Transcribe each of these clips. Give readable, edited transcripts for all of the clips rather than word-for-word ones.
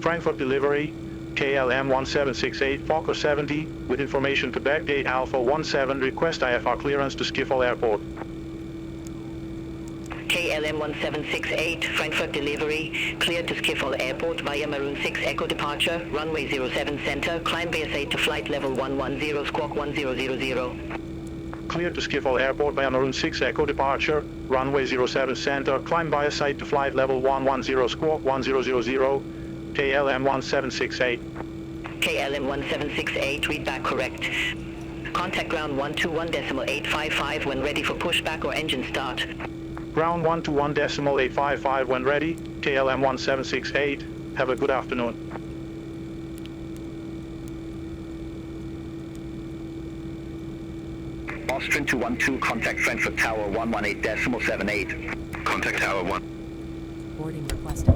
Frankfurt delivery, KLM 1768 Fokker 70, with information to backdate Alpha 17, request IFR clearance to Schiphol Airport. KLM 1768, Frankfurt delivery, cleared to Schiphol Airport via Maroon 6 Echo departure, runway 07 center, climb base 8 to flight level 110, squawk 1000. Cleared to Schiphol Airport via Maroon 6 Echo departure, runway 07 center, climb via site to flight level 110, squawk 1000, KLM 1768. KLM 1768, read back correct. Contact ground 121.855 when ready for pushback or engine start. Ground 121.855 when ready, KLM 1768. Have a good afternoon. Austrian 212, contact Frankfurt Tower 118.78. Contact Tower 1. Boarding requested.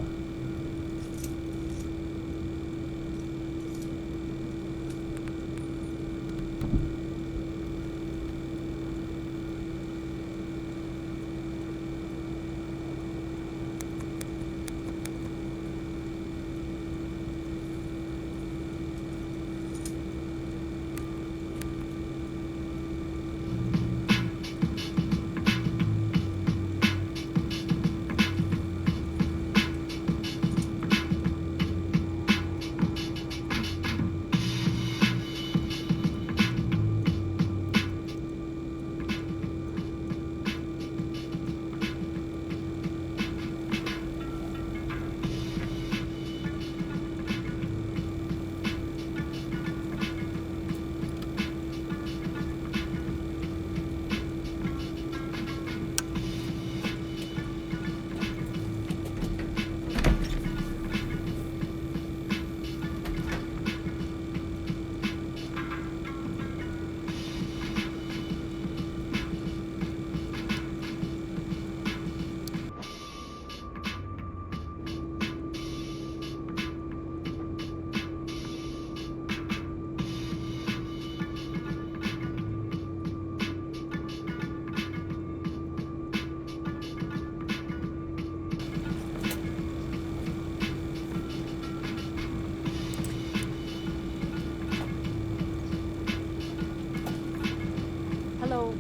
Hello.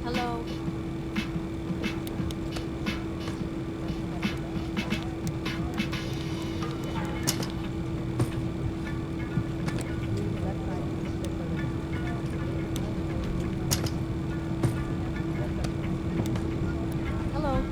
Hello. Hello.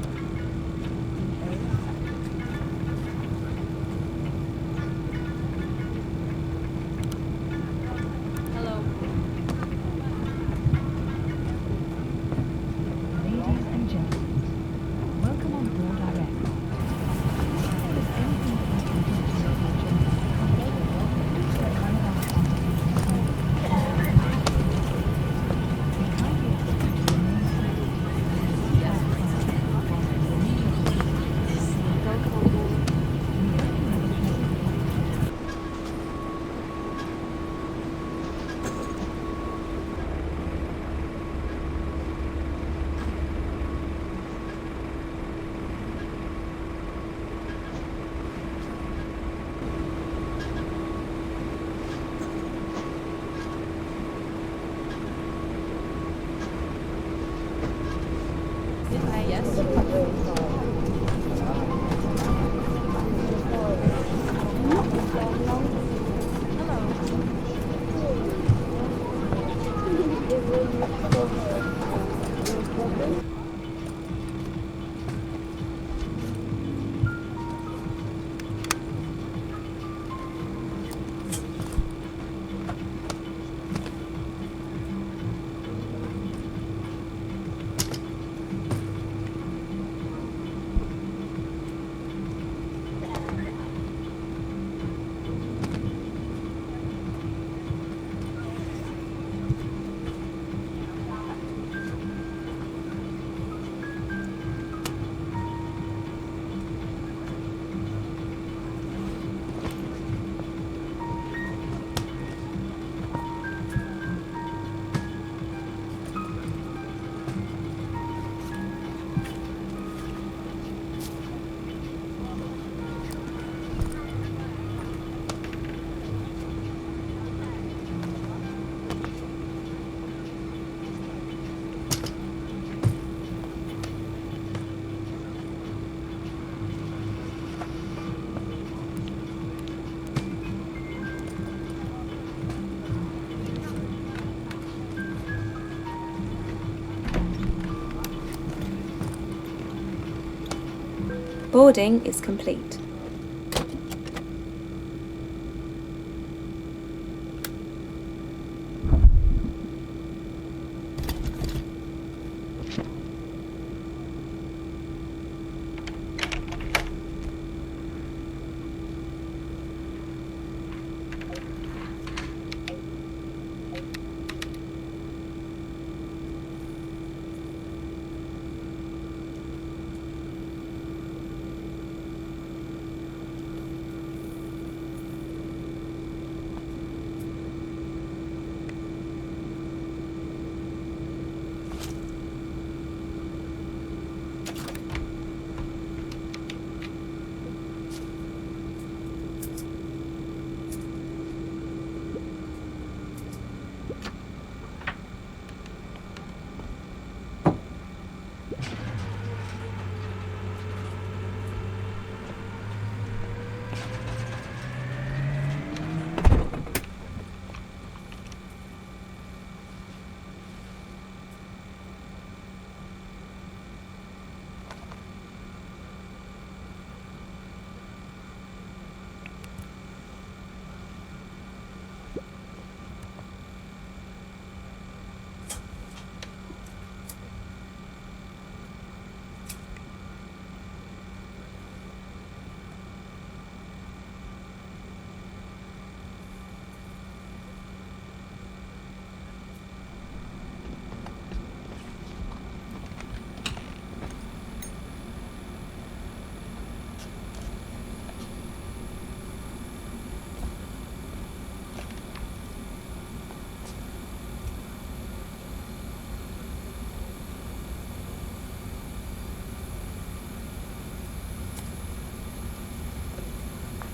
Boarding is complete.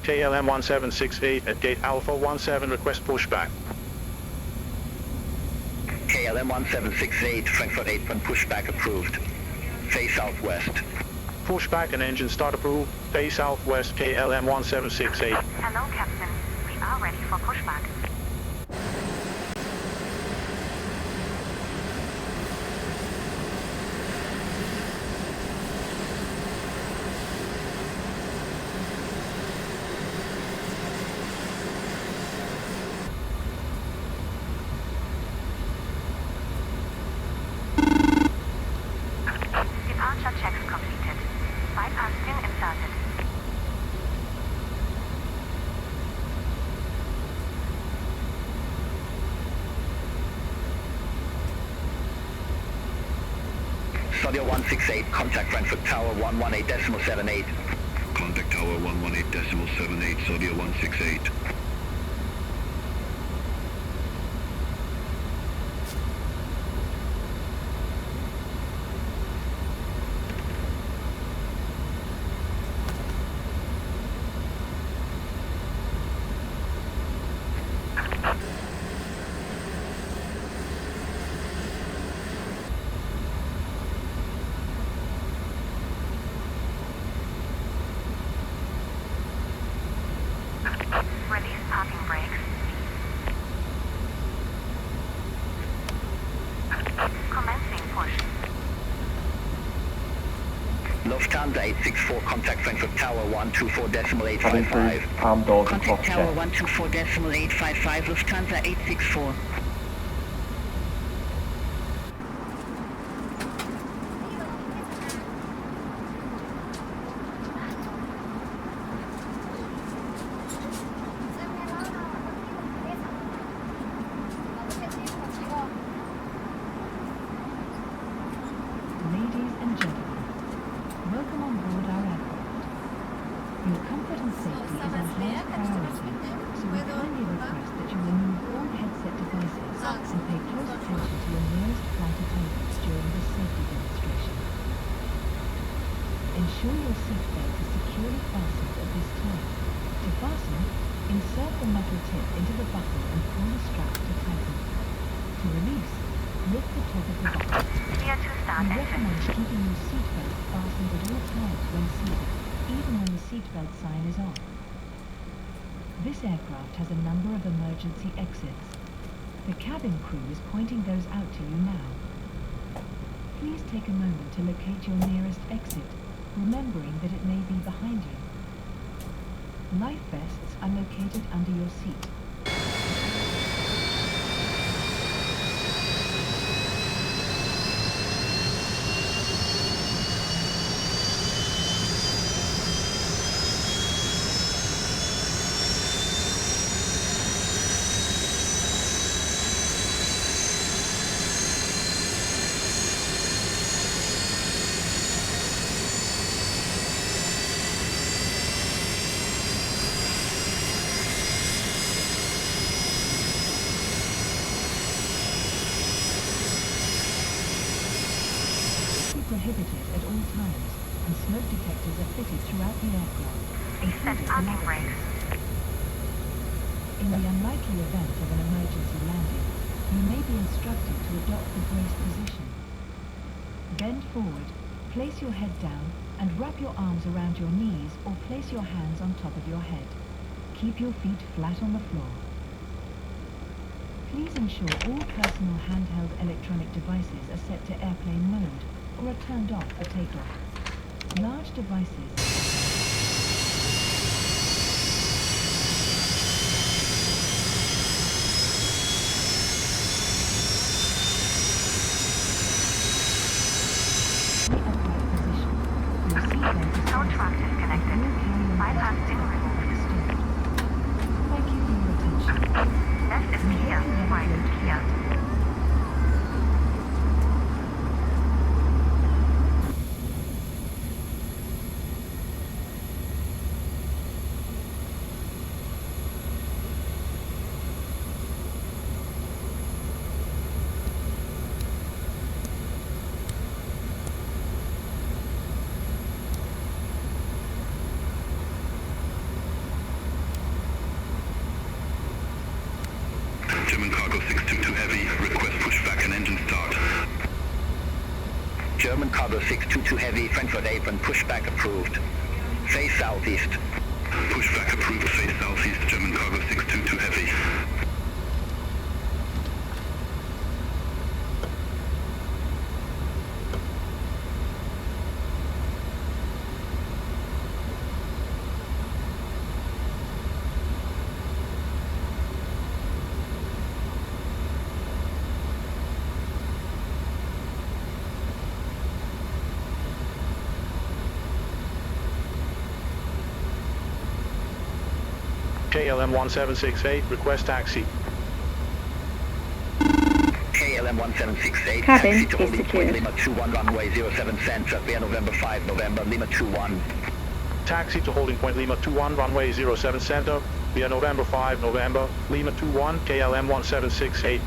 KLM 1768 at gate Alpha 17 request pushback. KLM 1768, Frankfurt 8-1 pushback approved. Face southwest. Pushback and engine start approved. Face southwest KLM 1768. Hello, Captain. We are ready for pushback. Departure checks completed. Bypass pin inserted. Studio 168, contact Frankfurt Tower 118.78. Contact Tower 118.78, Studio 168. Release parking brakes. Commencing push. Lufthansa 864, contact Frankfurt Tower 124.855. Arm doors and Contact cross Tower check. 124.855, Lufthansa 864. Ladies and gentlemen, welcome on board our aircraft. Your comfort and safety is our highest priority, so we kindly request that you remove all headset devices and pay close attention to your nearest flight attendants during this safety demonstration. Ensure your seatbelt is securely fastened at this time. To fasten, insert the metal tip into the buckle and pull the strap to tighten. To release, lift the top of the buckle. Clear to start We engine. recommend keeping your seatbelt fastened at all times when seated, even when the seatbelt sign is on. This aircraft has a number of emergency exits. The cabin crew is pointing those out to you now. Please take a moment to locate your nearest exit remembering that it may be behind you. Life vests are located under your seat. Prohibited at all times, and smoke detectors are fitted throughout the aircraft, including the parking lavatories. brakes. In the unlikely event of an emergency landing, you may be instructed to adopt the brace position. Bend forward, place your head down, and wrap your arms around your knees or place your hands on top of your head. Keep your feet flat on the floor. Please ensure all personal handheld electronic devices are set to airplane mode or are turned off for takeoff. Large devices upright position. Your seatbelt is Tow truck disconnected. Bypass pin removed. Thank you for your attention. Left is clear. Right is clear. German cargo 622 heavy, request pushback and engine start. German cargo 622 heavy, Frankfurt apron, pushback approved. Face southeast. Pushback approved, face southeast, German cargo 622 heavy. KLM 1768, request taxi. KLM 1768, Cabin taxi to is holding point secured. Lima 21 runway 07 center, via November 5 November, Lima 21. Taxi to holding point Lima 21, runway 07 center, via November 5 November, Lima 21, KLM 1768.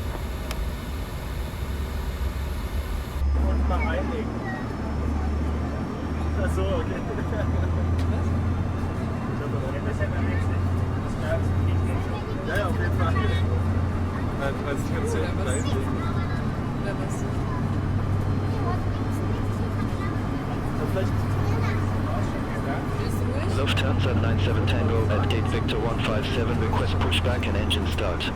Und mal einlegen. Ach so, okay. Das hätte man nichts. Das merkt nicht. Ja, ja, auf jeden Fall. Weil es kannst du ja da hinlegen. Oder was? Vielleicht. Lufthansa 97 Tango at gate Victor 157, request pushback and engine start.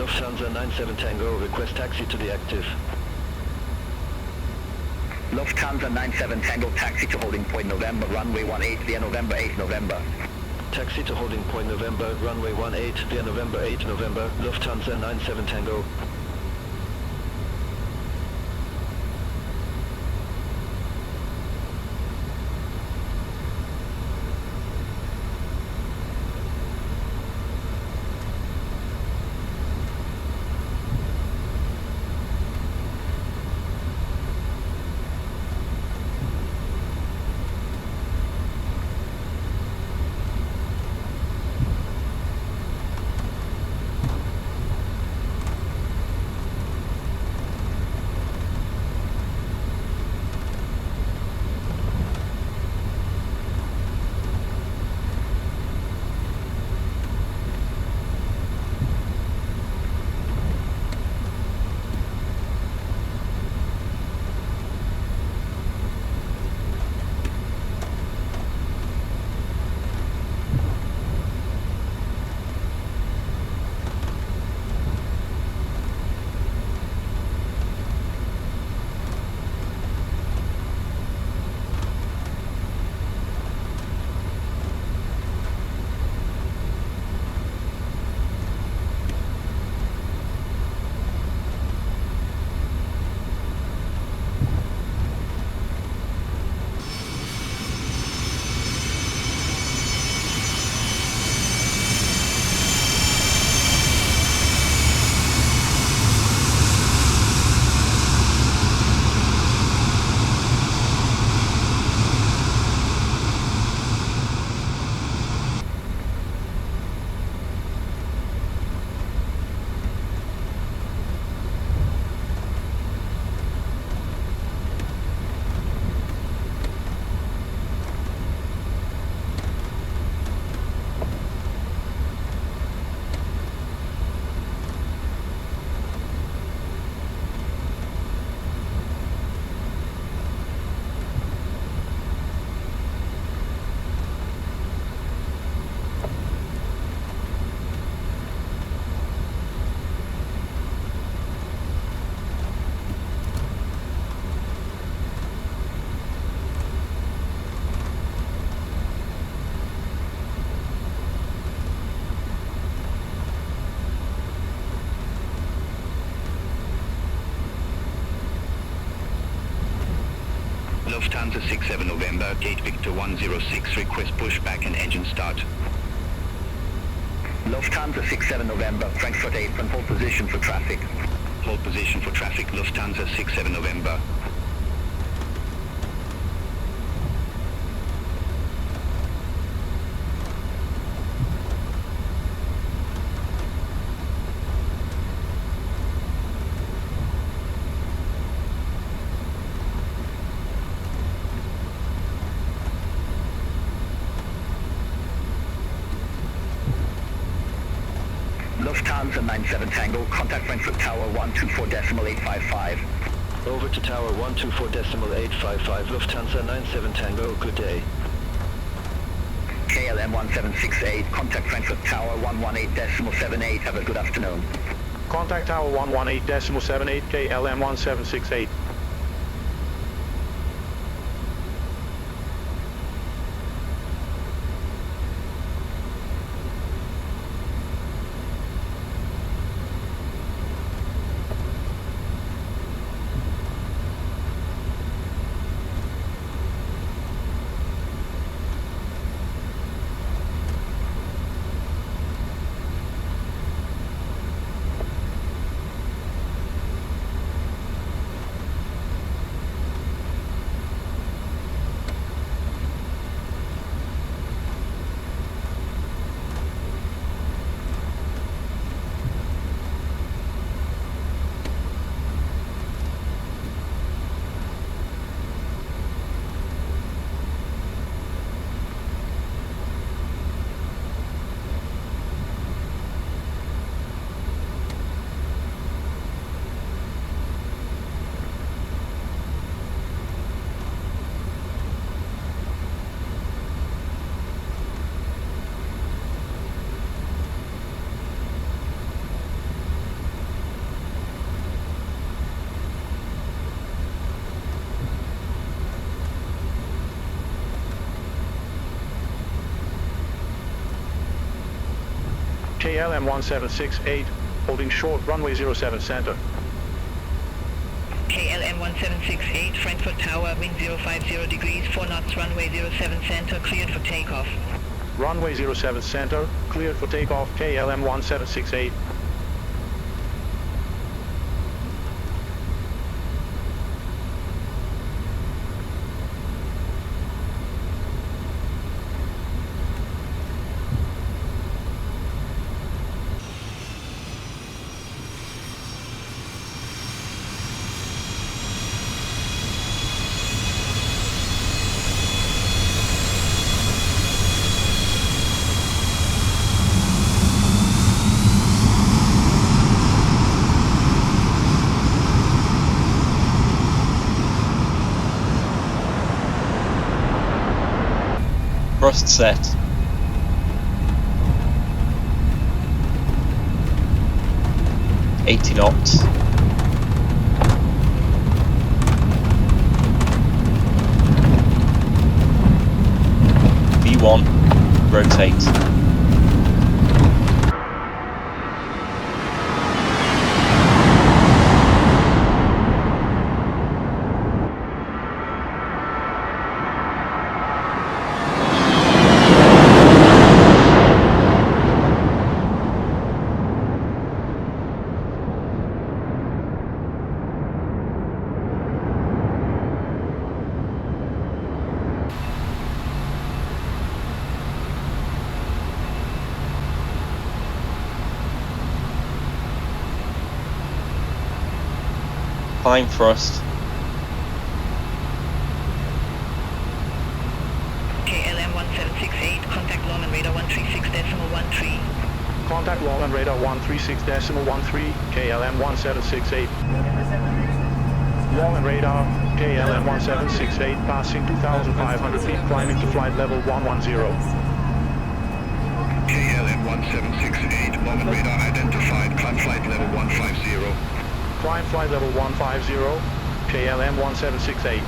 Lufthansa 97 Tango, request taxi to the active. Lufthansa 97 Tango, taxi to holding point November, runway 18 via November 8 November. Taxi to holding point November, runway 18 via November 8 November, Lufthansa 97 Tango. Lufthansa 67 November, gate Victor 106, request pushback and engine start. Lufthansa 67 November, Frankfurt 8, and hold position for traffic. Hold position for traffic, Lufthansa 67 November. Lufthansa 97 Tango, contact Frankfurt Tower 124.855. Over to Tower 124.855, Lufthansa 97 Tango, good day. KLM 1768, contact Frankfurt Tower 118.78, have a good afternoon. Contact Tower 118.78, KLM 1768. KLM 1768, holding short runway 07 center. KLM 1768, Frankfurt Tower, wind 050 degrees, 4 knots, runway 07 center, cleared for takeoff. Runway 07 center, cleared for takeoff, KLM 1768. Thrust set. $80 knots. V1, rotate. Climb thrust. KLM 1768, contact Longman radar 136.13. Contact Longman radar 136.13, KLM 1768. Longman radar, KLM 1768, passing 2,500 feet, climbing to flight level 110. KLM 1768, Longman radar identified, climb flight level 150. Climb flight level 150, KLM 1768.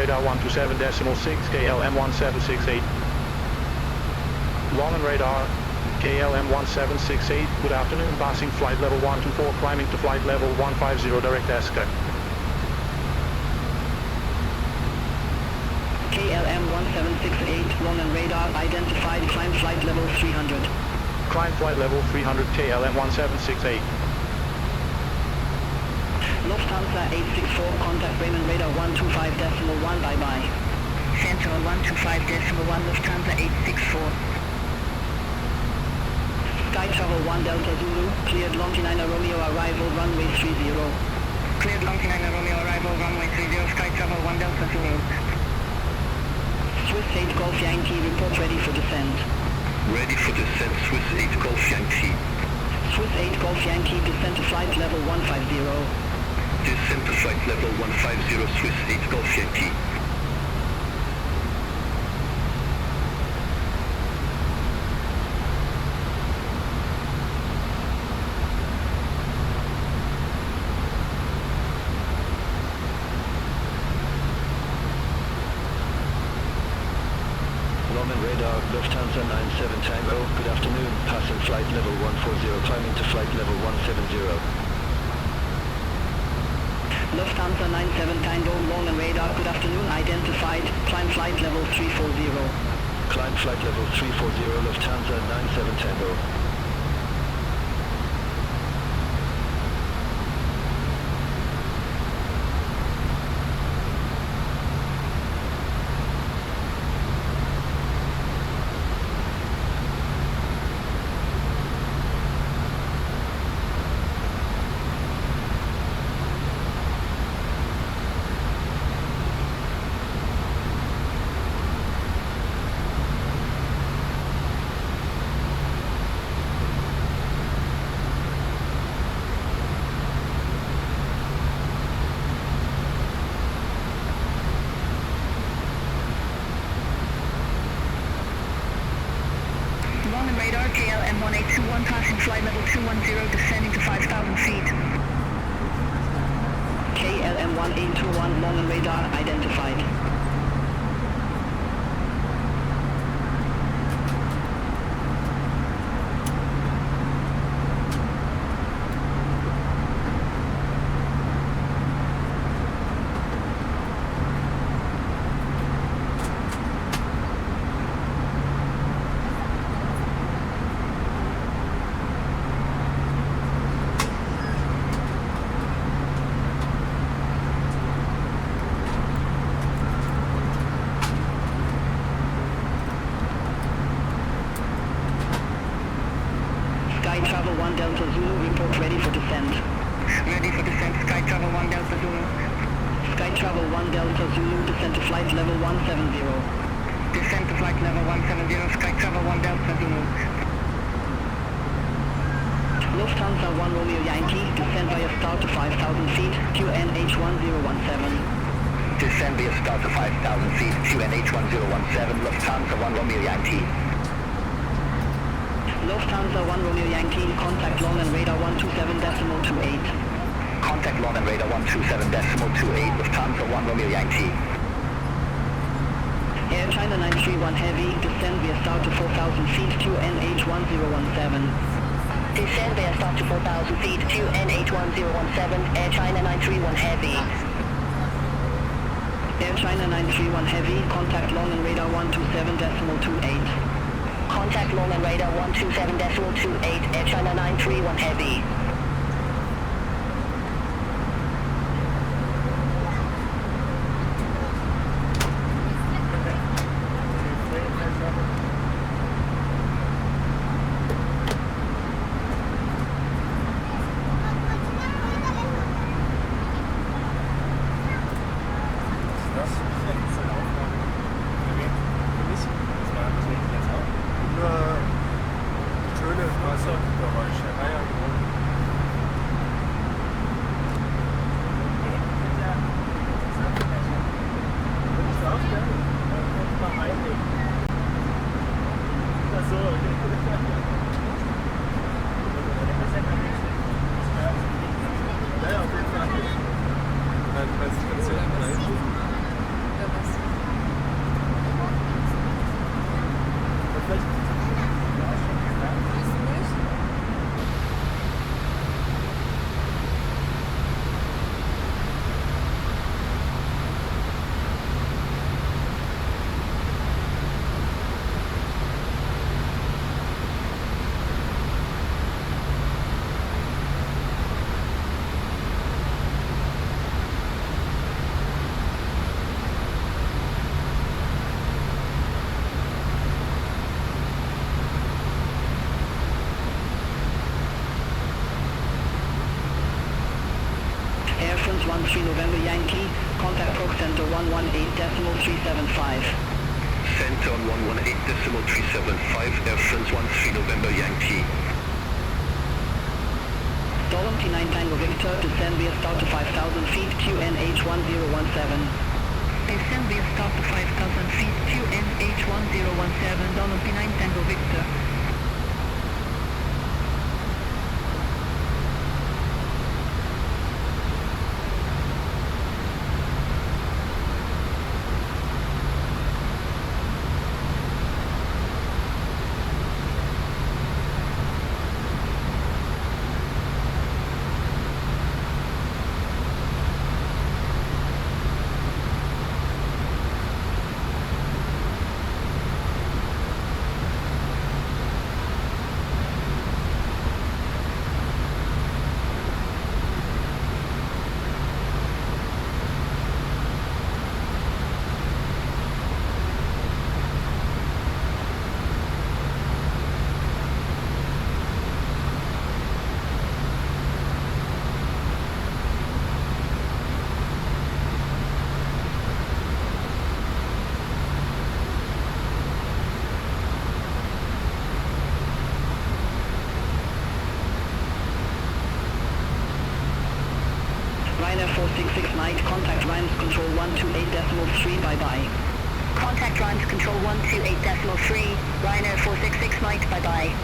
radar 127.6, KLM 1768. Long and radar, KLM 1768, good afternoon, passing flight level 124, climbing to flight level 150, direct escort. KLM 1768, long and radar, identified, climb flight level 300. Climb flight level 300, KLM 1768. Lufthansa 864, contact Bremen radar 125.1, bye-bye. Central 125.1, Lufthansa 864. Sky Travel 1 Delta Zulu, cleared Long 9 Romeo arrival, runway 30. Cleared Long 9 Romeo arrival, runway 30, Sky Travel 1 Delta Zulu. Swiss 8 Golf Yankee, report ready for descent. Ready for descent, Swiss 8 Golf Yankee. Swiss 8 Golf Yankee, descent to flight level 150. Descent to flight level 150, Swiss 8 Golf Yankee. Norman radar, Lufthansa 97 Tango, good afternoon, passing flight level 140, climbing to flight level 170. Lufthansa 97 Tango, long and radar, good afternoon, identified, climb flight level 340. Climb flight level 340, Lufthansa 97 Tango. Long and radar, KLM 1821, passing flight level 210, descending to 5,000 feet. KLM 1821, long and radar, identified. Travel 1 Delta Zulu, report ready for descent. Ready for descent, Sky Travel 1 Delta Zulu. Sky Travel 1 Delta Zulu, descent to flight level 170. Descent to flight level 170, Sky Travel 1 Delta Zulu. Lufthansa 1 Romeo Yankee, descent via start to 5,000 feet, QNH 1017. Descend via start to 5,000 feet, QNH 1017, Lufthansa 1 Romeo Yankee. Lufthansa 1 Romeo Yankee, contact long and radar 127.28. Contact long and radar 127.28, Lufthansa 1 Romeo Yankee. Air China 931 Heavy, descend via start to 4,000 feet, QNH 1017. Descend via start to 4,000 feet, QNH 1017, Air China 931 Heavy. Air China 931 Heavy, contact long and radar 127.28. Contact long and radar 127.28, Air China 931 Heavy. 13 November Yankee, contact Proc Center 118.375. Center on 118.375, Air France 13 November Yankee. Dollar P9 Tango Victor, descend via start to 5,000 feet, QNH1017. Descend via start to 5,000 feet, QNH1017, Donald P9 Tango Victor. Ryanair 466 Mike, contact Ryan's control 128.3, bye-bye. Contact Ryan's control 128.3, Ryanair 466 Mike, bye-bye.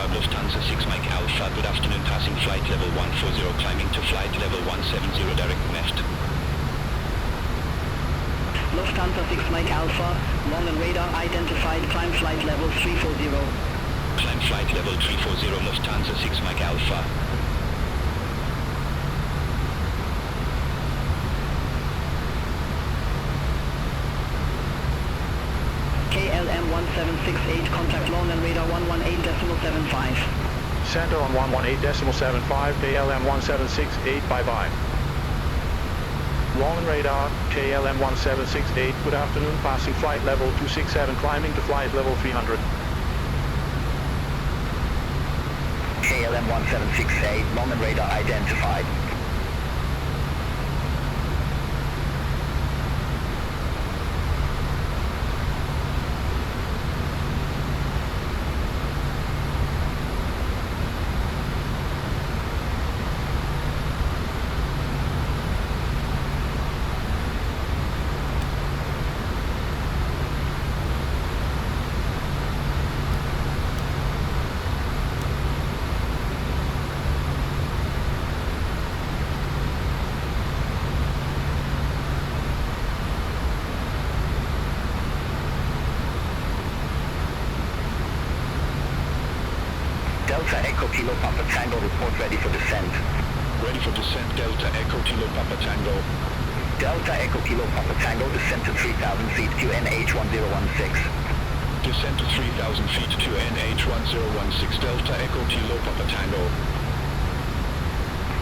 Lufthansa 6 Mike Alpha, good afternoon, passing flight level 140, climbing to flight level 170, direct left. Lufthansa 6 Mike Alpha, long and radar identified, climb flight level 340. Climb flight level 340, Lufthansa 6 Mike Alpha. KLM 1768, contact long and radar 118.75. Center on 118.75, KLM 1768, bye-bye. Long and radar, KLM 1768, good afternoon, passing flight level 267, climbing to flight level 300. KLM 1768, long and radar identified. Delta Echo Kilo Papa Tango, report ready for descent. Ready for descent, Delta Echo Kilo Papa Tango. Delta Echo Kilo Papa Tango, descent to 3,000 feet, QNH1016. Descent to 3,000 feet, QNH1016, Delta Echo Kilo Papa Tango.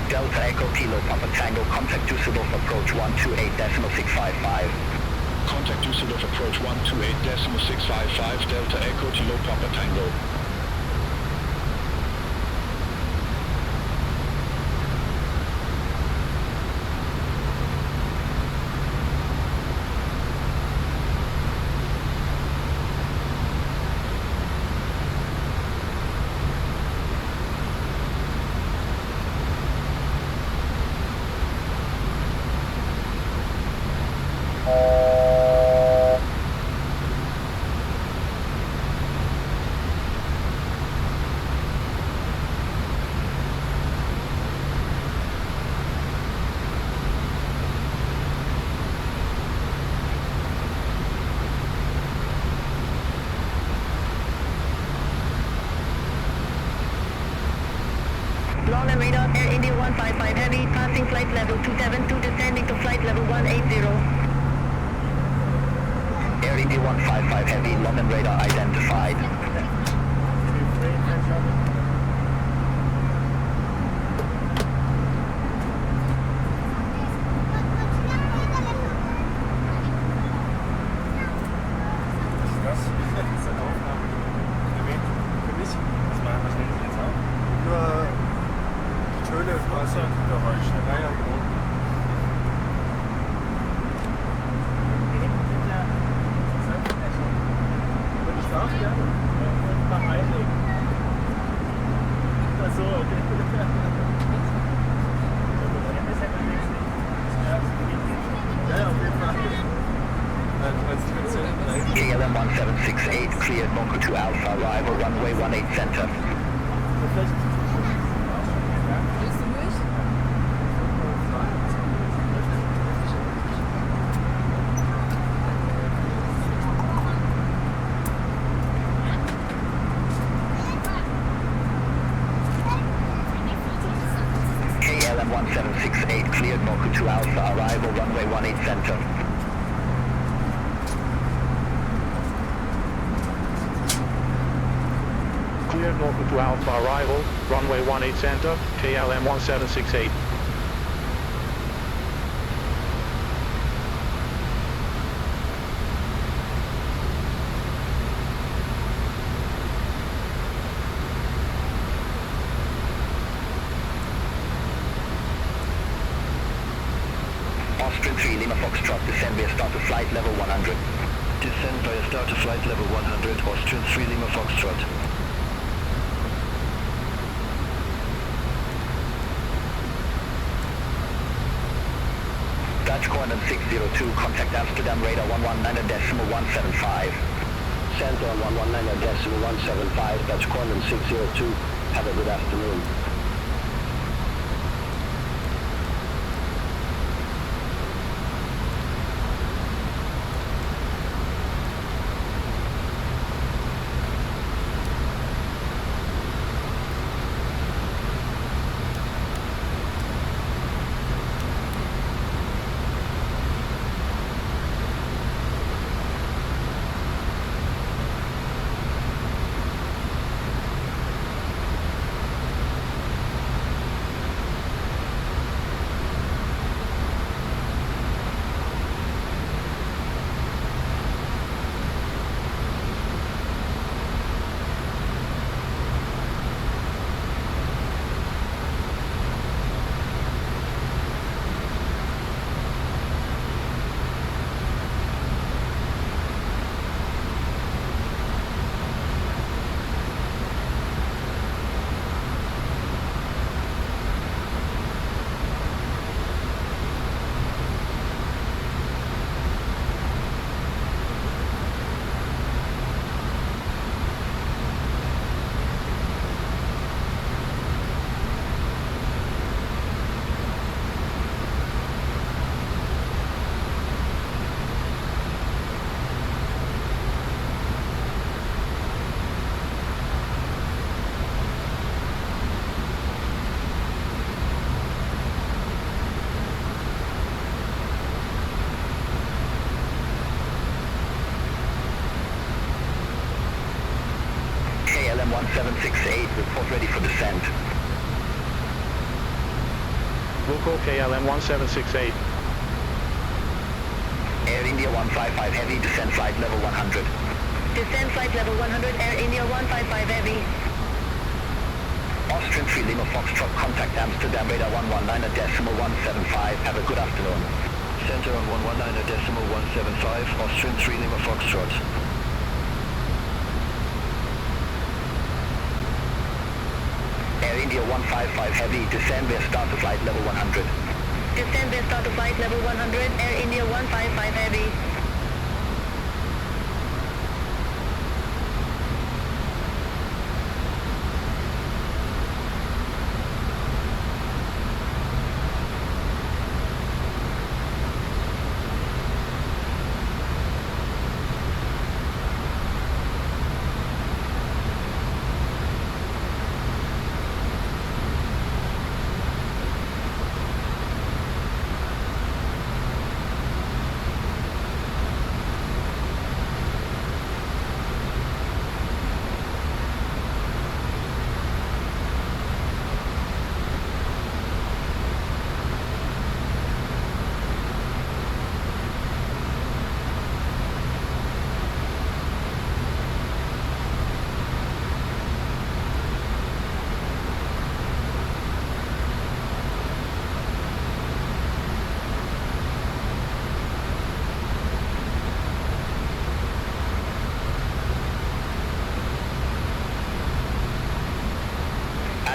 Delta Echo Kilo Papa Tango, contact Düsseldorf approach 128.655. Contact Düsseldorf approach 128.655, Delta Echo Kilo Papa Tango. Lawler radar, Air India 155 Heavy, passing flight level 272, descending to flight level 180. Air India 155 Heavy, London radar identified. KLM 1768 cleared Norco to Alpha, arrival runway 18 center. KLM 1768 cleared Norco to Alpha, arrival runway 18 center. Cleared Norco to Alpha, arrival, runway 18 center, KLM 1768. Austrian 3 Lima Foxtrot, descend via start to flight level 100. Descend via start to flight level 100, Austrian 3 Lima Foxtrot. Dutch coordinate 602, contact Amsterdam radar 119.175. Center 119.175, Dutch coordinate 602. Have a good afternoon. KLM 1768, report ready for descent. Local KLM 1768. Air India 155 Heavy, descend flight level 100. Descend flight level 100, Air India 155 Heavy. Austrian 3 Lima Foxtrot, contact Amsterdam radar 119.175. Have a good afternoon. Center on 119.175, Austrian 3 Lima Foxtrot. Air India 155 Heavy, descend via start to flight level 100. Descend via start to flight level 100, Air India 155 Heavy.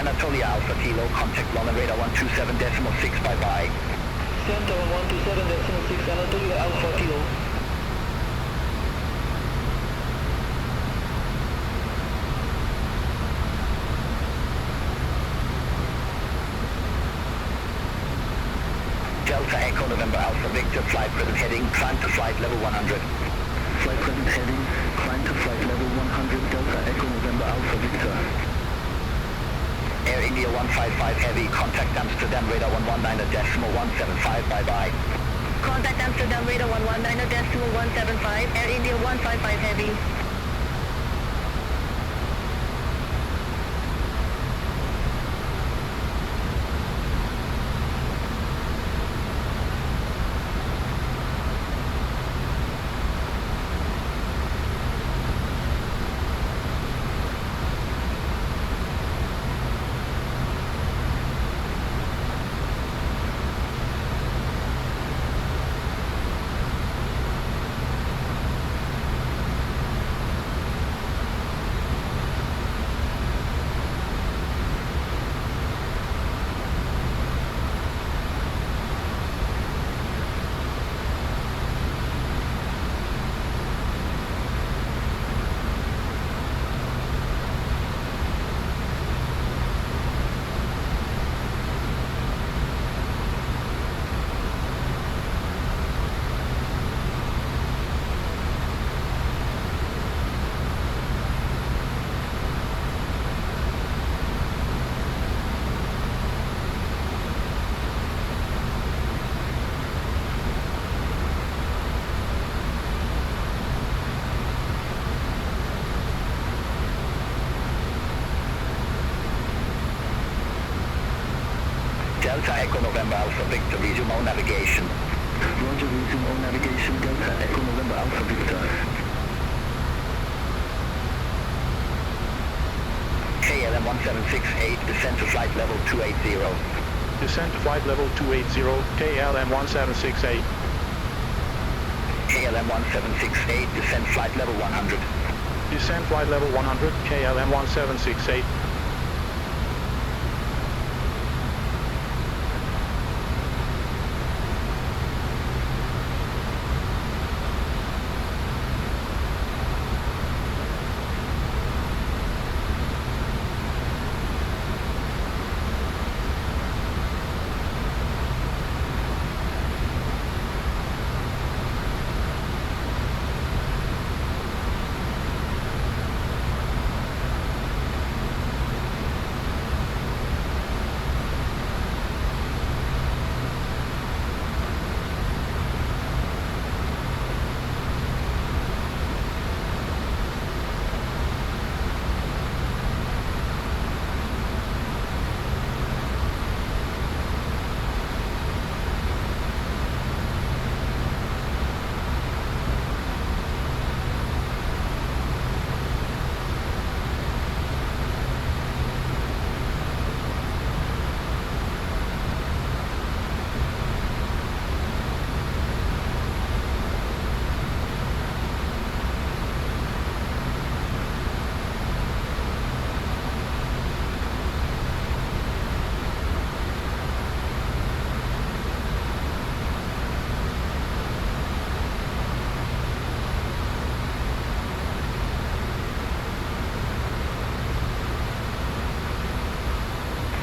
Anatolia Alpha Kilo, contact London radar 127.6, bye-bye. Center 127.6, Anatolia Alpha Kilo. Delta Echo November Alpha Victor, flight present heading, climb to flight level 100. Flight present heading, climb to flight level 100, Delta Echo November Alpha Victor. Air India 155 Heavy, contact Amsterdam radar 119.175, bye-bye. Contact Amsterdam radar 119.175, Air India 155 Heavy. Delta Echo November Alpha Victor, resume all navigation. Roger, resume all navigation, Delta Echo November Alpha Victor. KLM 1768, descend to flight level 280. Descend to flight level 280, KLM 1768. KLM 1768, descend flight level 100. Descend flight level 100, KLM 1768.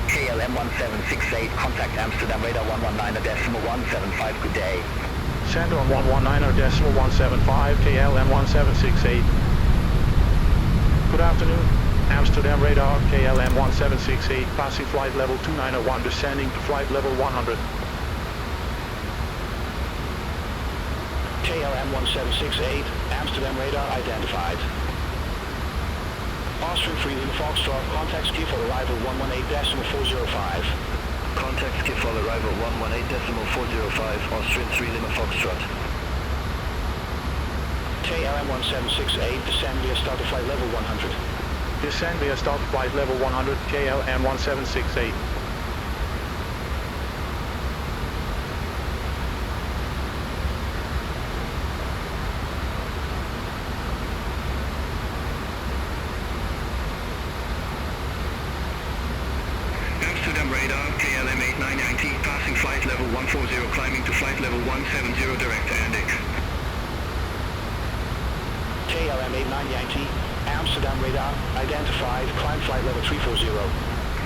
KLM 1768, contact Amsterdam radar 119.175, good day. Center on 119.175, KLM 1768. Good afternoon. Amsterdam radar, KLM 1768, passing flight level 2901, descending to flight level 100. KLM 1768, Amsterdam radar identified. Austrian Freedom Foxtrot, contact Schiphol arrival 118.405. Contact Schiphol arrival 118.405, Austrian 3 Lima Foxtrot. KLM 1768, descend via start of flight level 100. Descend via start flight level 100, KLM 1768. 170 direct Andic. KLM 89 Yankee, Amsterdam radar, identified, climb flight level 340.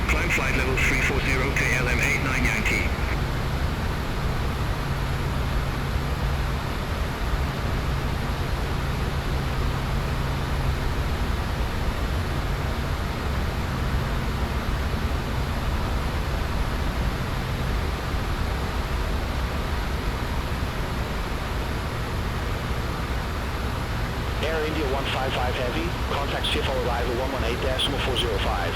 Climb flight level 340, KLM 89 Yankee. Air India 155 Heavy, contact Schiphol arrival 118.405.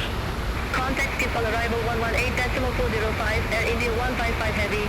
Contact Schiphol arrival 118.405, Air India 155 Heavy.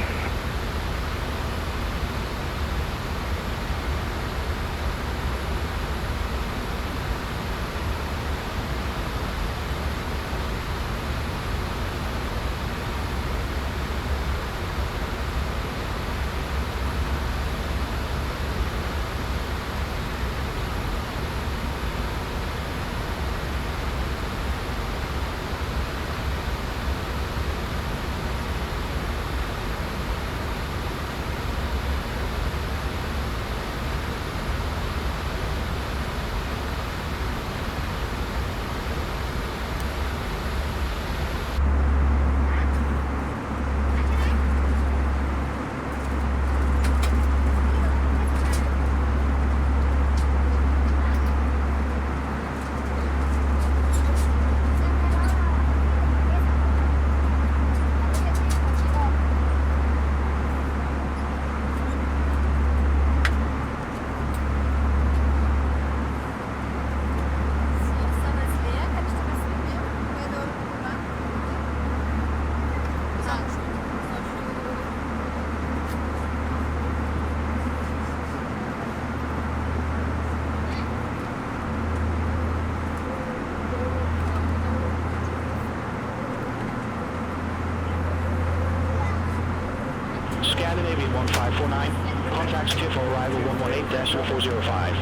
Scandinavian 1549, contact Schiphol arrival 118.405.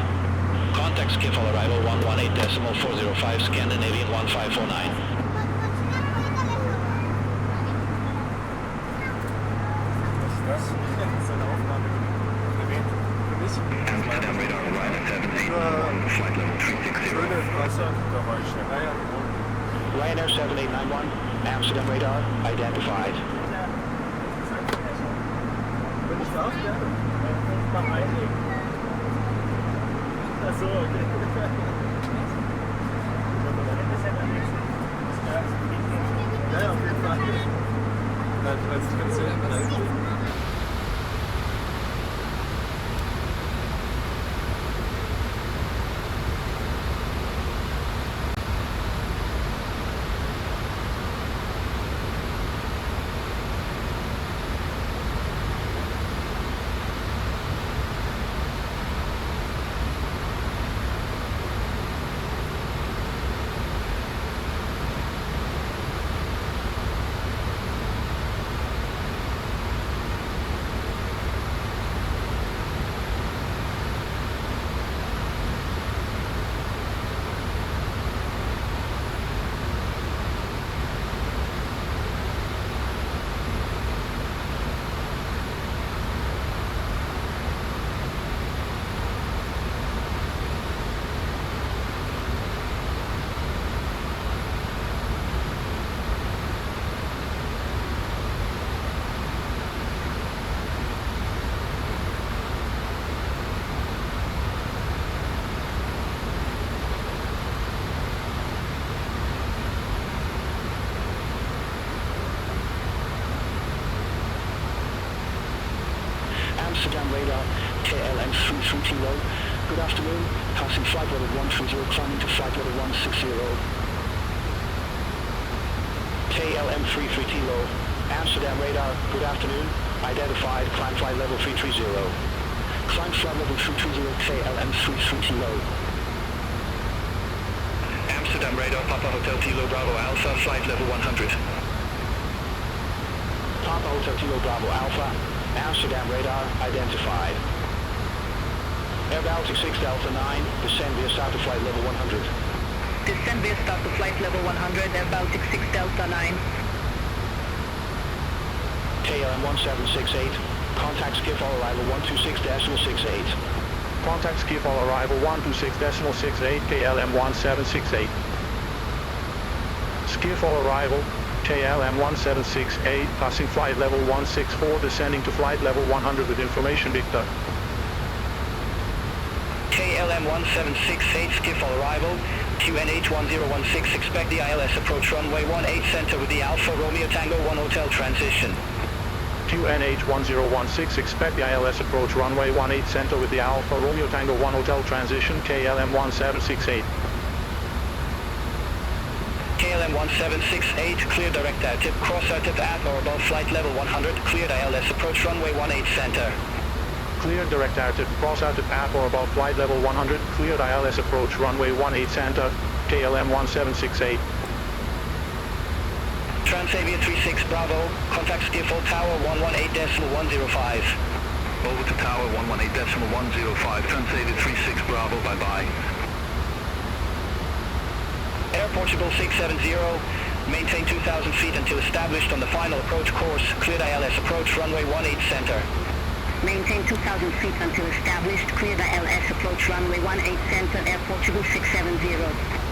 Contact Schiphol arrival 118.405, Scandinavian 1549. Das ist eine Aufnahme gewählt. Für mich Amsterdam radar Ryzen 7811, flight level 360. schöne Wassergeräusche. Naja, Ryanair 7891, Amsterdam radar, identified. wenn ich darf, gerne. Mal einlegen. Achso, okay. Ja, ja, auf jeden Fall. Als kannst du hinten einlegen. Amsterdam radar, KLM 330. Good afternoon, passing flight level 130, climbing to flight level 160. KLM 330, Amsterdam radar, good afternoon, identified, climb flight level 330. Climb flight level 330, KLM 330. Amsterdam radar, Papa Hotel Kilo Bravo Alpha, flight level 100. Papa Hotel Kilo Bravo Alpha, Amsterdam radar, identified. Air Baltic 6 Delta 9, descend via start to flight level 100. Descend via start to flight level 100, Air Baltic 6 Delta 9. KLM 1768, Contact Schiphol arrival 126.68. Contact Schiphol arrival 126.68 KLM 1768. Schiphol arrival KLM 1768, passing flight level 164, descending to flight level 100 with information Victor. KLM 1768, Schiphol arrival, QNH 1016, expect the ILS approach runway 18 center with the Alpha Romeo Tango 1 hotel transition. QNH 1016, expect the ILS approach runway 18 center with the Alpha Romeo Tango 1 hotel transition, KLM 1768. KLM 1768, clear direct AirTip, cross AirTip at or above flight level 100, cleared ILS approach runway 18 center. Cleared direct AirTip, cross AirTip at or above flight level 100, cleared ILS approach runway 18 center, KLM 1768. Transavia 36 Bravo, contact Schiphol Tower 118.105. Over to Tower 118.105, Transavia 36 Bravo, bye-bye. Air Portugal 670, maintain 2,000 feet until established on the final approach course, cleared ILS approach runway 18 center. Maintain 2,000 feet until established, cleared ILS approach runway 18 center, Air Portugal 670.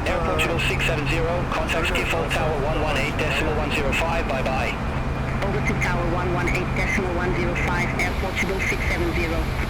Air Portugal 670, contact Schiphol Tower 118.105, bye-bye. Over to Tower 118.105, Air Portugal 670.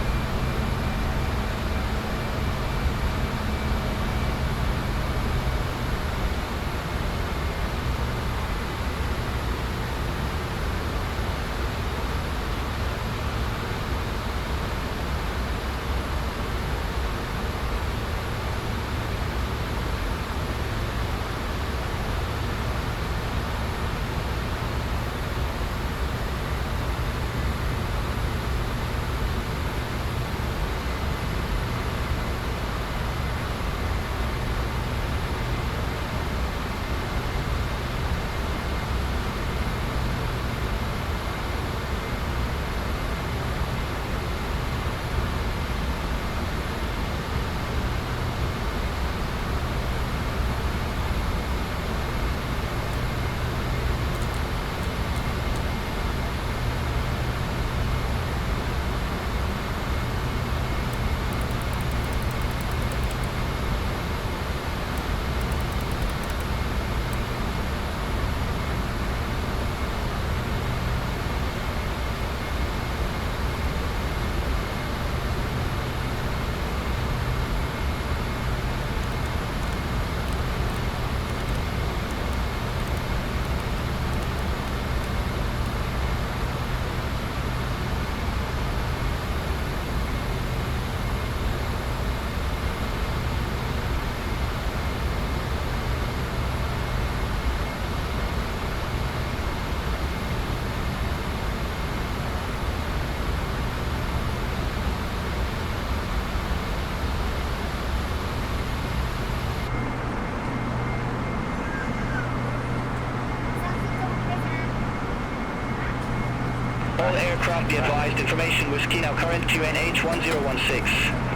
aircraft, be advised, information whiskey now current QNH 1016.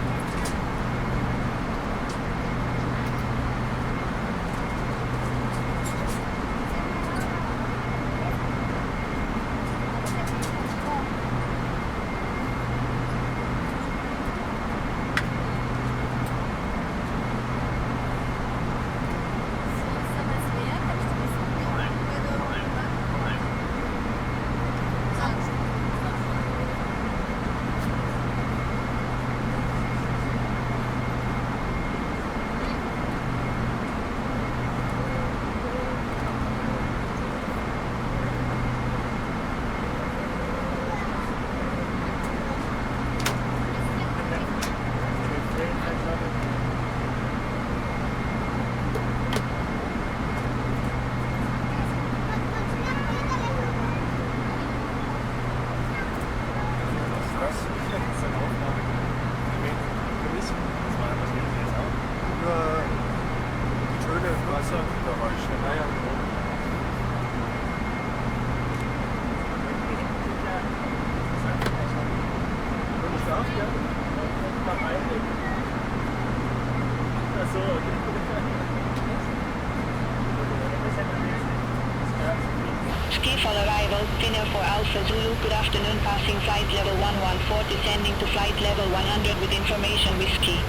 Schiphol arrival, Finnair for Alpha Zulu, good afternoon, passing flight level 114, descending to flight level 100 with information whiskey.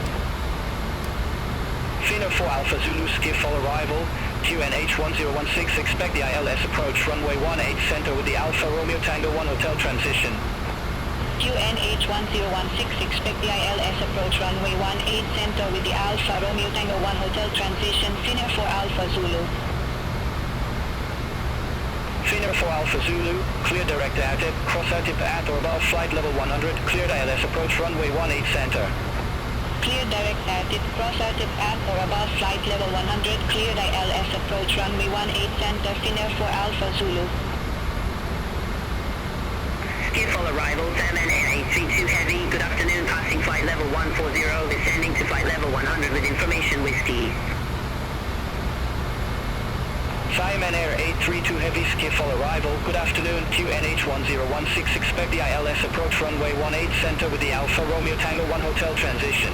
Finnair for Alpha Zulu, Schiphol arrival, QNH 1016, expect the ILS approach runway 18 center with the Alpha Romeo Tango 1 hotel transition. QNH 1016, expect the ILS approach runway 18 center with the Alpha Romeo Tango 1 hotel transition, Finnair for Alpha Zulu. Finnair for Alpha Zulu, clear direct ATIP, cross ATIP at or above flight level 100, cleared ILS approach runway 18 center. Clear direct ATIP, cross ATIP at or above flight level 100, cleared ILS approach runway 18 center, Finnair for Alpha Zulu. Schiphol arrival, Salmon Air 832 Heavy, good afternoon, passing flight level 140, descending to flight level 100 with information whiskey. Simon Air 832 Heavy, Schiphol arrival, good afternoon, QNH 1016, expect the ILS approach runway 18 center with the Alpha Romeo Tango 1 hotel transition.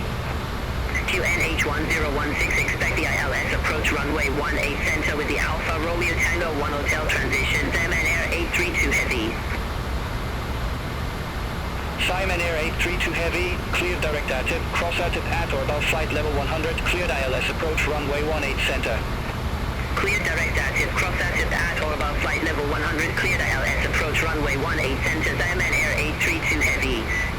QNH 1016, expect the ILS approach runway 18 center with the Alpha Romeo Tango 1 hotel transition, Salmon Air 832 Heavy. Simon Air 832 Heavy, cleared direct ATIP, cross ATIP at or above flight level 100, cleared ILS approach runway 18 center. Cleared direct ATIP, cross ATIP at or above flight level 100, cleared ILS approach runway 18 center, Salmon Air 832 Heavy.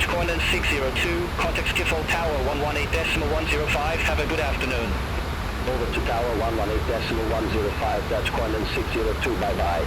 Dutch coordinates 602, contact Schiphol Tower 118.105, have a good afternoon. Over to Tower 118.105, Dutch coordinates 602, bye-bye.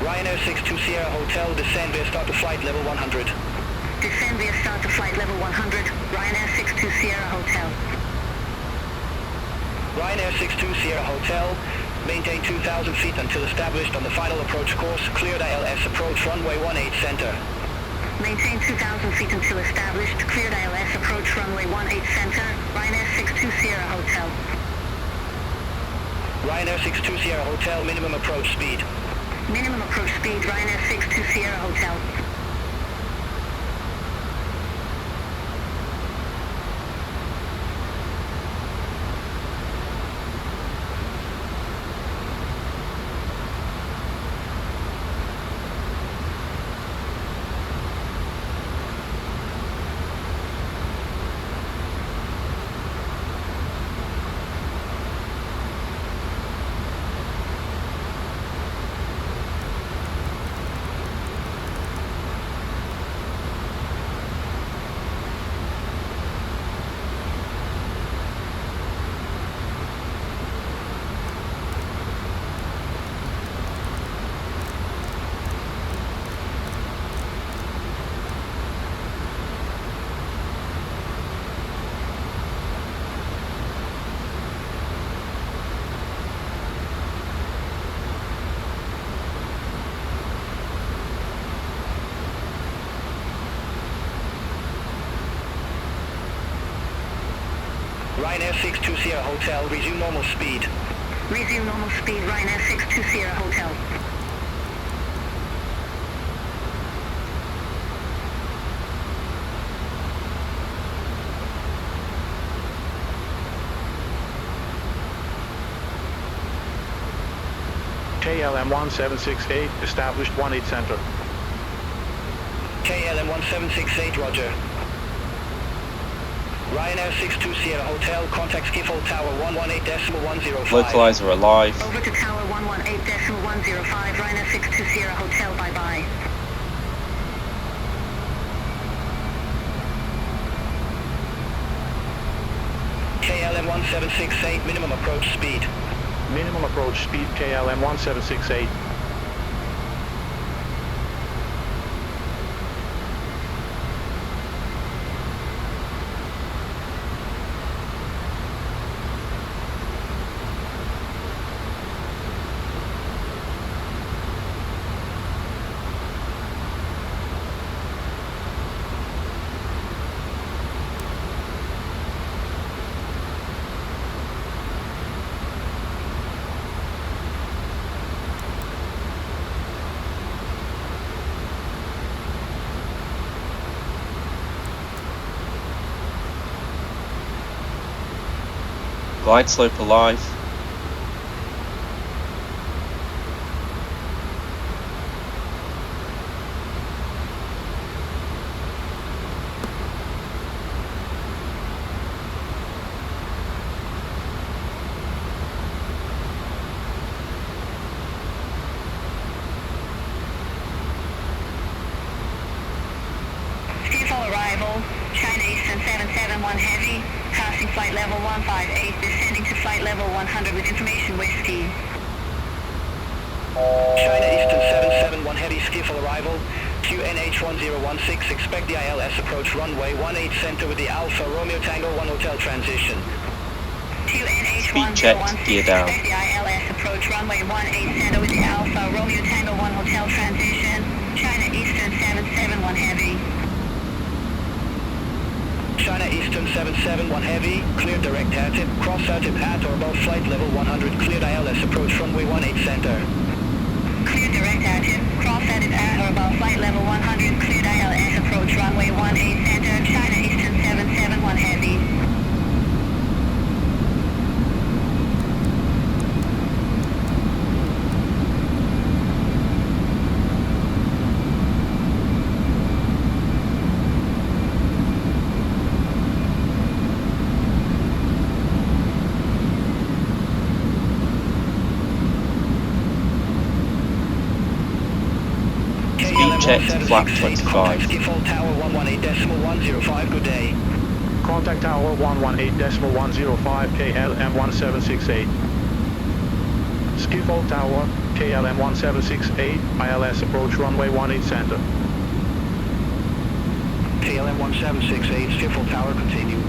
Ryanair 62 Sierra Hotel, descend via start to flight level 100. Descend via start to flight level 100, Ryanair 62 Sierra Hotel. Ryanair 62 Sierra Hotel, maintain 2,000 feet until established on the final approach course, cleared ILS approach runway 18 center. Maintain 2,000 feet until established, cleared ILS approach runway 18 center, Ryanair 62 Sierra Hotel. Ryanair 62 Sierra Hotel, minimum approach speed. Minimum approach speed, Ryanair 62 Sierra Hotel. Ryanair 62 Sierra Hotel, resume normal speed. Resume normal speed, Ryanair 62 Sierra Hotel. KLM 1768, established 18 center. KLM 1768, roger. Ryanair 62 Sierra Hotel, contact Schiphol Tower 118.105. Localizer alive. Over to Tower 118.105, Ryanair 62 Sierra Hotel, bye-bye. KLM 1768, minimum approach speed. Minimum approach speed, KLM 1768. Glide slope alive. Schiphol arrival, China Eastern 771 Heavy, passing flight level 158, descending to flight level 100 with information Whiskey. China Eastern 771 heavy Schiphol arrival. QNH 1016, expect the ILS approach runway 18 center with the Alpha Romeo Tango 1 hotel transition. QNH Speed check, gear down. expect the ILS approach runway 18 center with the Alpha Romeo Tango 1 hotel transition. China Eastern 771 heavy. China Eastern 771 heavy, cleared direct ATIP, cross ATIP at or above flight level 100, cleared ILS approach runway 18 center. Clear direct ATIP, cross ATIP at or above flight level 100, cleared ILS approach runway 18 center, China Eastern 771 heavy. Check flap 25. Schiphol Tower 118.105, good day. Contact Tower 118.105 KLM 1768. Schiphol Tower KLM 1768, ILS approach runway 18 center. KLM 1768, Schiphol Tower, continue.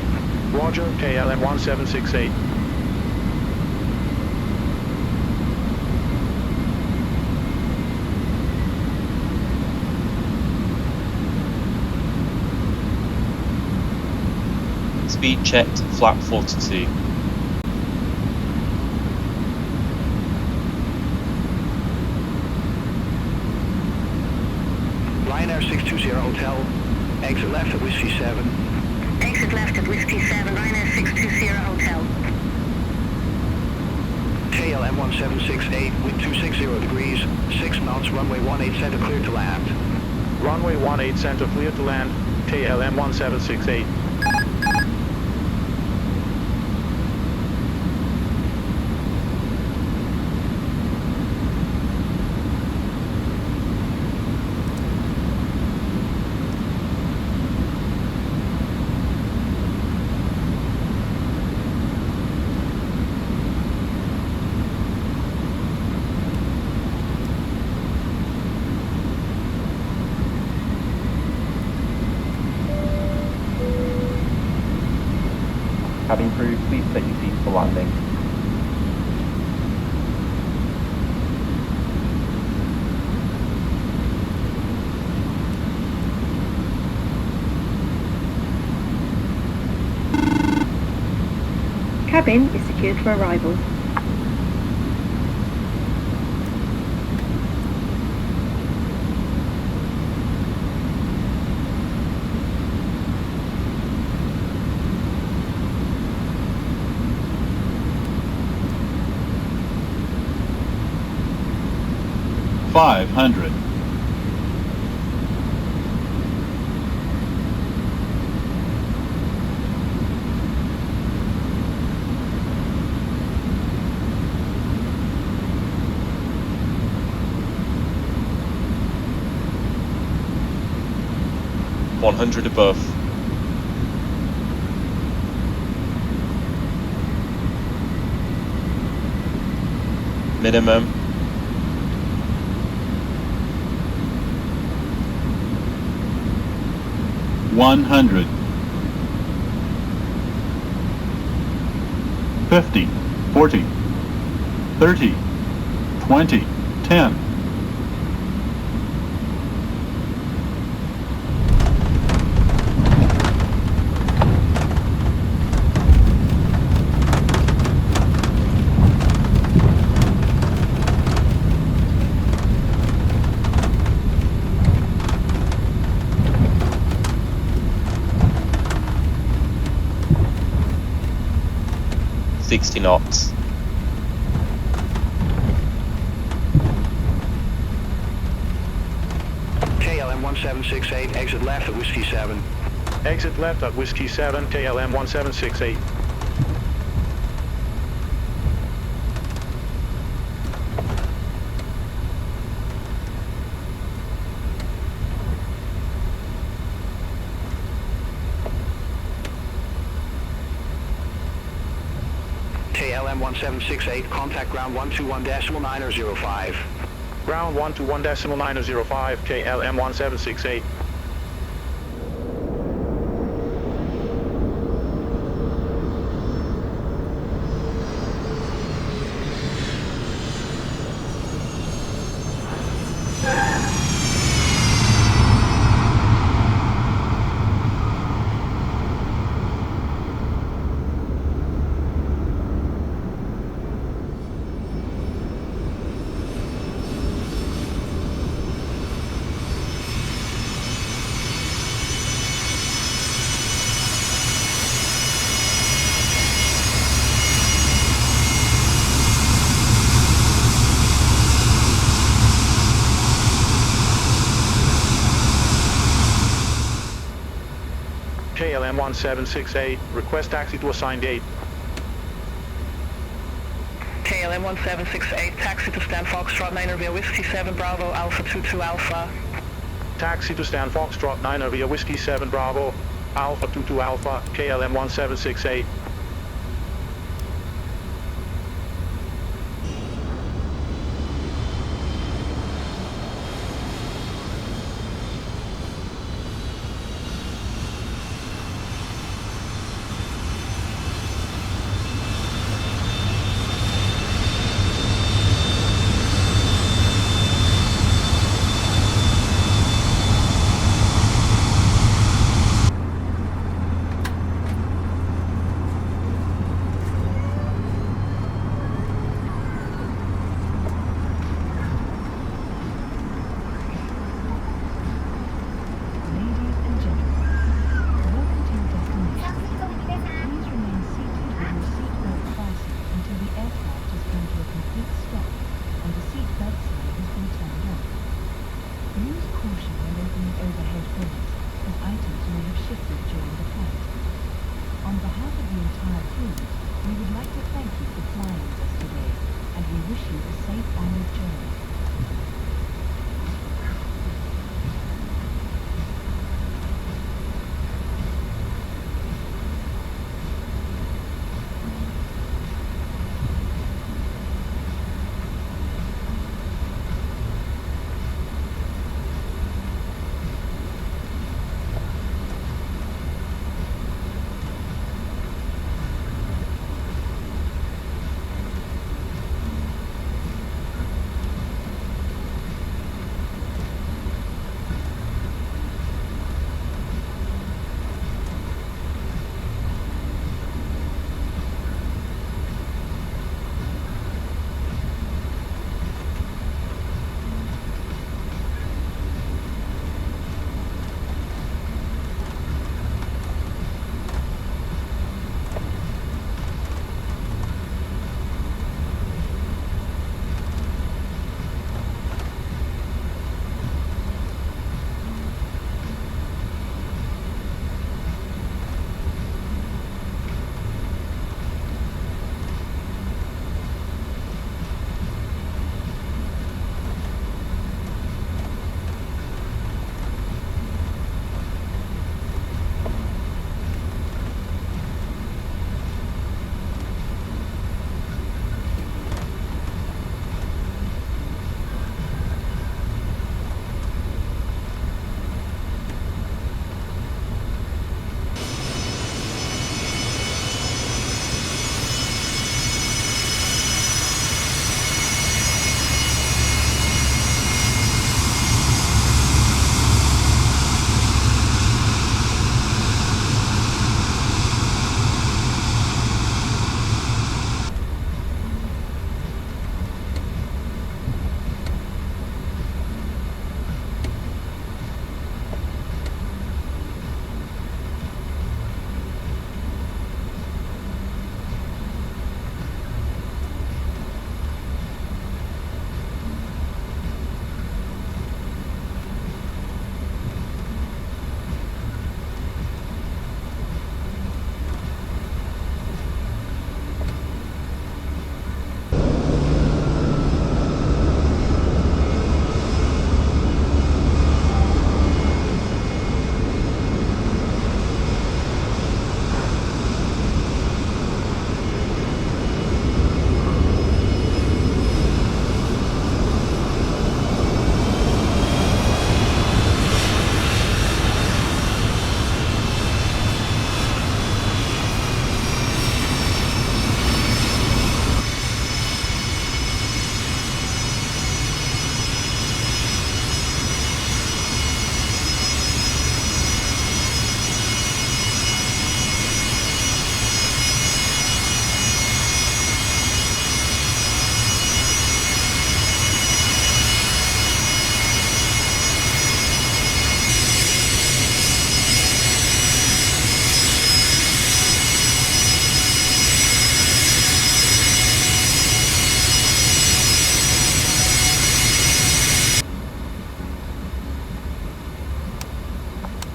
Roger, KLM 1768. Speed checked, flap 42. Ryanair 620 Hotel, exit left at Whiskey 7. Exit left at Whiskey 7, Ryanair 620 Hotel. KLM 1768, wind 260 degrees, 6 knots, runway 18 center, clear to land. Runway 18 center, clear to land, KLM 1768. Cabin crew, please set your seats for landing. Cabin is secured for arrival. $500. $100 above. Minimum. $100. 50, 40, 30, 20, 10. $60 knots. KLM 1768, exit left at Whiskey 7. Exit left at Whiskey 7, KLM 1768. KLM 1768, contact ground 121.905. Ground 121.905, KLM 1768. KLM 1768, request taxi to assigned gate. KLM 1768, taxi to stand Foxtrot 9 via Whiskey 7 Bravo Alpha 22 Alpha. Taxi to stand Foxtrot 9 via Whiskey 7 Bravo, Alpha 22 Alpha, KLM 1768.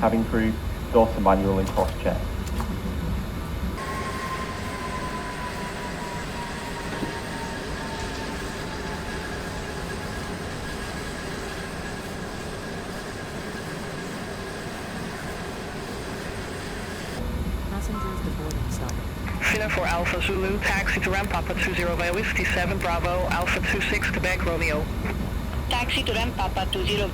Cabin crew, door to manual and cross check. Passengers boarding cell. Filler for Alpha Zulu, taxi to ramp up at 20 via Whiskey 7 Bravo, Alpha 26 Quebec Romeo. Taxi to ramp up at 20.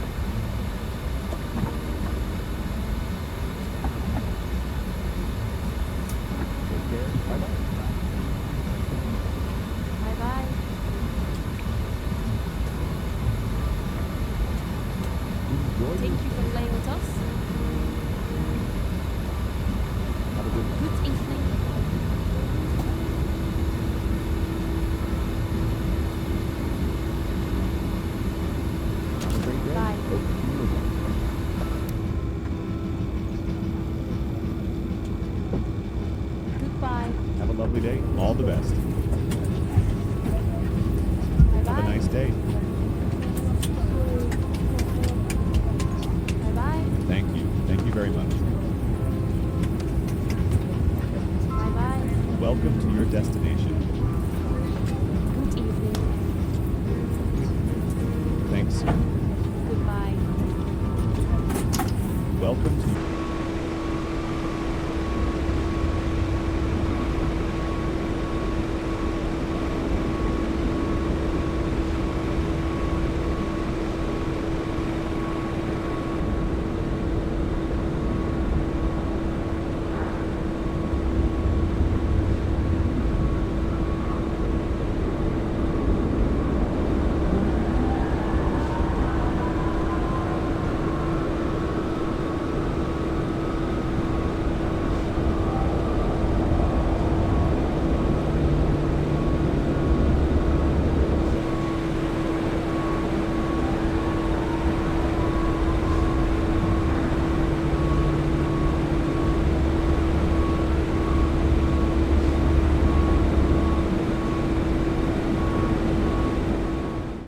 Bye-bye. Thank you for flying with us. Good evening. Bye. Goodbye. Have a lovely day. All the best. Bye-bye. Have a nice day. Bye-bye. Thank you. Thank you very much. Bye-bye. Welcome to your destination.